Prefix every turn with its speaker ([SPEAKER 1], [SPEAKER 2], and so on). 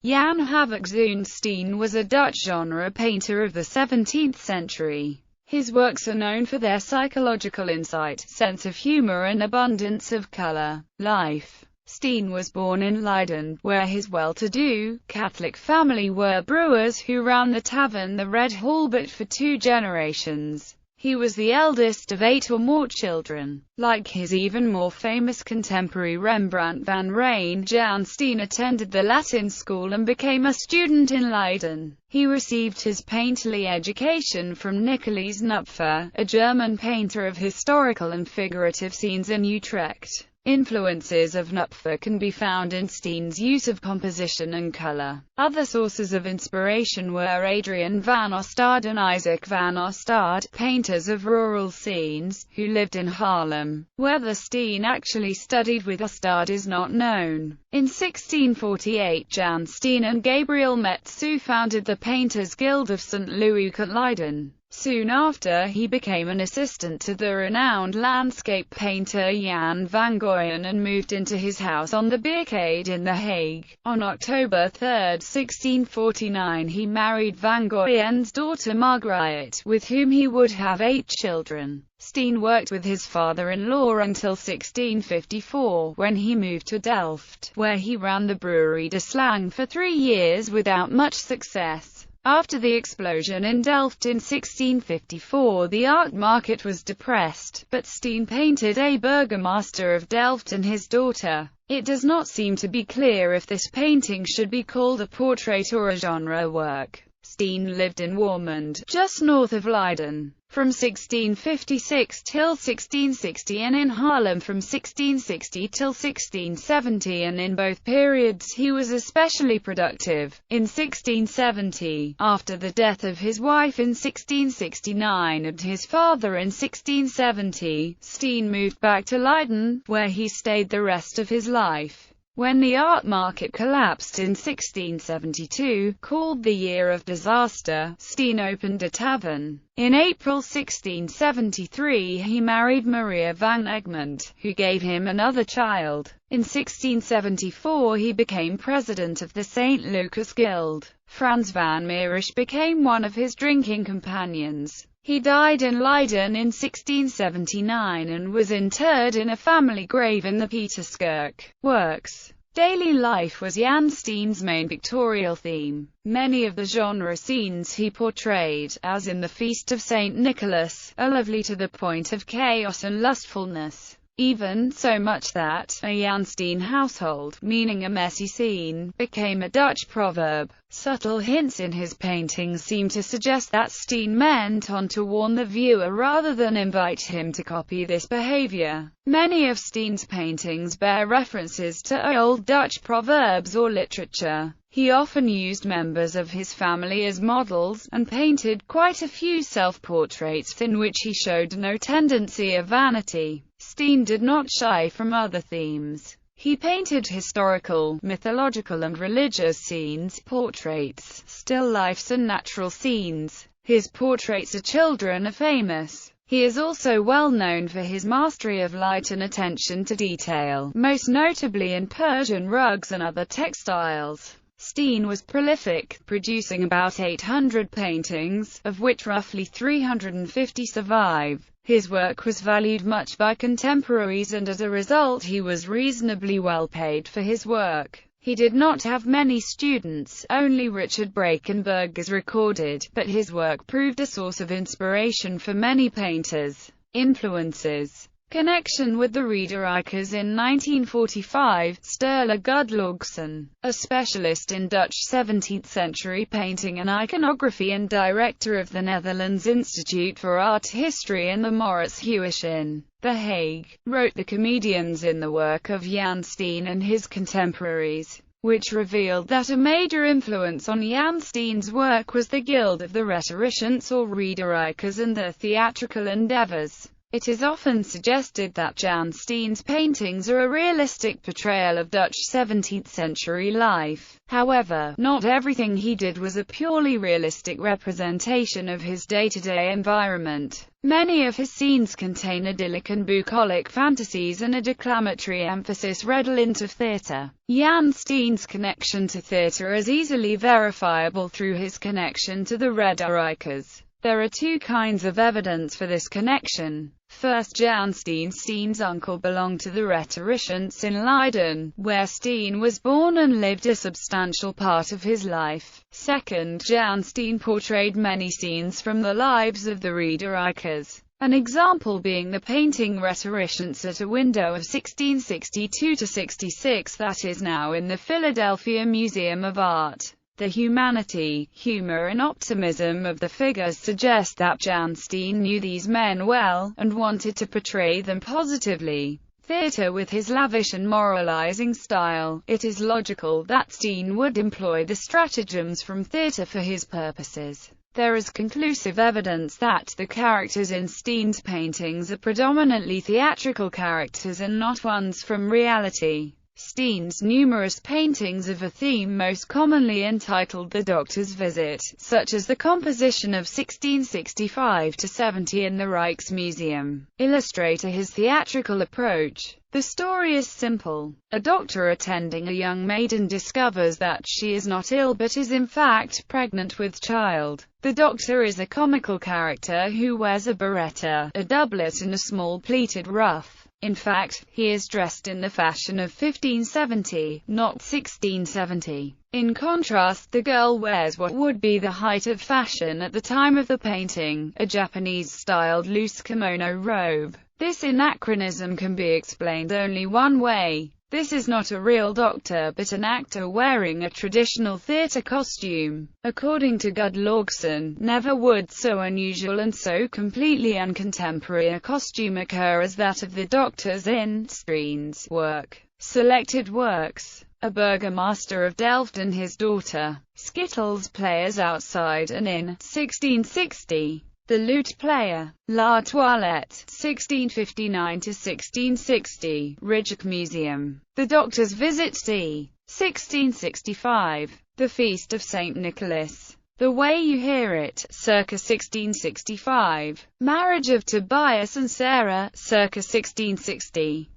[SPEAKER 1] Jan Havicksz. Steen was a Dutch genre painter of the 17th century. His works are known for their psychological insight, sense of humor and abundance of color. Life. Steen was born in Leiden, where his well-to-do, Catholic family were brewers who ran the tavern The Red Halbert for 2 generations. He was the eldest of 8 or more children. Like his even more famous contemporary Rembrandt van Rijn, Jan Steen attended the Latin school and became a student in Leiden. He received his painterly education from Nicolaes Knupfer, a German painter of historical and figurative scenes in Utrecht. Influences of Knupfer can be found in Steen's use of composition and color. Other sources of inspiration were Adrian van Ostade and Isaac van Ostade, painters of rural scenes, who lived in Haarlem. Whether Steen actually studied with Ostade is not known. In 1648, Jan Steen and Gabriel Metsu founded the Painters Guild of St. Louis at Leiden. Soon after, he became an assistant to the renowned landscape painter Jan van Goyen and moved into his house on the Bierkade in The Hague. On October 3, 1649, he married van Goyen's daughter Margriet, with whom he would have 8 children. Steen worked with his father-in-law until 1654, when he moved to Delft, where he ran the Brewery de Slang for 3 years without much success. After the explosion in Delft in 1654, the art market was depressed, but Steen painted a burgomaster of Delft and his daughter. It does not seem to be clear if this painting should be called a portrait or a genre work. Steen lived in Warmond, just north of Leiden, from 1656 till 1660 and in Haarlem from 1660 till 1670, and in both periods he was especially productive. In 1670, after the death of his wife in 1669 and his father in 1670, Steen moved back to Leiden, where he stayed the rest of his life. When the art market collapsed in 1672, called the Year of Disaster, Steen opened a tavern. In April 1673 he married Maria van Egmond, who gave him another child. In 1674 he became president of the St. Lucas Guild. Frans van Mierich became one of his drinking companions. He died in Leiden in 1679 and was interred in a family grave in the Pieterskerk. Works. Daily life was Jan Steen's main pictorial theme. Many of the genre scenes he portrayed, as in the Feast of St. Nicholas, are lovely to the point of chaos and lustfulness. Even so much that a Jan Steen household, meaning a messy scene, became a Dutch proverb. Subtle hints in his paintings seem to suggest that Steen meant on to warn the viewer rather than invite him to copy this behavior. Many of Steen's paintings bear references to old Dutch proverbs or literature. He often used members of his family as models, and painted quite a few self-portraits in which he showed no tendency of vanity. Steen did not shy from other themes. He painted historical, mythological and religious scenes, portraits, still lifes and natural scenes. His portraits of children are famous. He is also well known for his mastery of light and attention to detail, most notably in Persian rugs and other textiles. Steen was prolific, producing about 800 paintings, of which roughly 350 survive. His work was valued much by contemporaries and as a result he was reasonably well paid for his work. He did not have many students, only Richard Brakenberg is recorded, but his work proved a source of inspiration for many painters. Influences. Connection with the Riederijkers in 1945, Sturla Gudlaugsson, a specialist in Dutch 17th-century painting and iconography and director of the Netherlands Institute for Art History and the Maurits Huys in The Hague, wrote The Comedians in the work of Jan Steen and his contemporaries, which revealed that a major influence on Jan Steen's work was the Guild of the Rhetoricians or Riederijkers and the Theatrical Endeavors. It is often suggested that Jan Steen's paintings are a realistic portrayal of Dutch 17th-century life. However, not everything he did was a purely realistic representation of his day-to-day environment. Many of his scenes contain idyllic and bucolic fantasies and a declamatory emphasis redolent of theatre. Jan Steen's connection to theatre is easily verifiable through his connection to the Rhetoricas. There are two kinds of evidence for this connection. First, Jan Steen's uncle belonged to the rhetoricians in Leiden, where Steen was born and lived a substantial part of his life. Second, Jan Steen portrayed many scenes from the lives of the Rhetoricas, an example being the painting Rhetoricians at a window of 1662–66 that is now in the Philadelphia Museum of Art. The humanity, humor and optimism of the figures suggest that Jan Steen knew these men well, and wanted to portray them positively. Theatre with his lavish and moralizing style, it is logical that Steen would employ the stratagems from theatre for his purposes. There is conclusive evidence that the characters in Steen's paintings are predominantly theatrical characters and not ones from reality. Steen's numerous paintings of a theme most commonly entitled The Doctor's Visit, such as the composition of 1665–70 in the Rijksmuseum, illustrate his theatrical approach. The story is simple. A doctor attending a young maiden discovers that she is not ill but is in fact pregnant with child. The doctor is a comical character who wears a beretta, a doublet and a small pleated ruff. In fact, he is dressed in the fashion of 1570, not 1670. In contrast, the girl wears what would be the height of fashion at the time of the painting, a Japanese-styled loose kimono robe. This anachronism can be explained only one way. This is not a real doctor but an actor wearing a traditional theatre costume. According to Gudlaugsson, never would so unusual and so completely uncontemporary a costume occur as that of the doctors in Steen's work. Selected works. A burgomaster of Delft and his daughter. Skittles players outside and in, 1660. The Lute Player, La Toilette, 1659–1660, Rijksmuseum. The Doctor's Visit c. 1665. The Feast of St. Nicholas. The Way You Hear It, circa 1665. Marriage of Tobias and Sarah, circa 1660.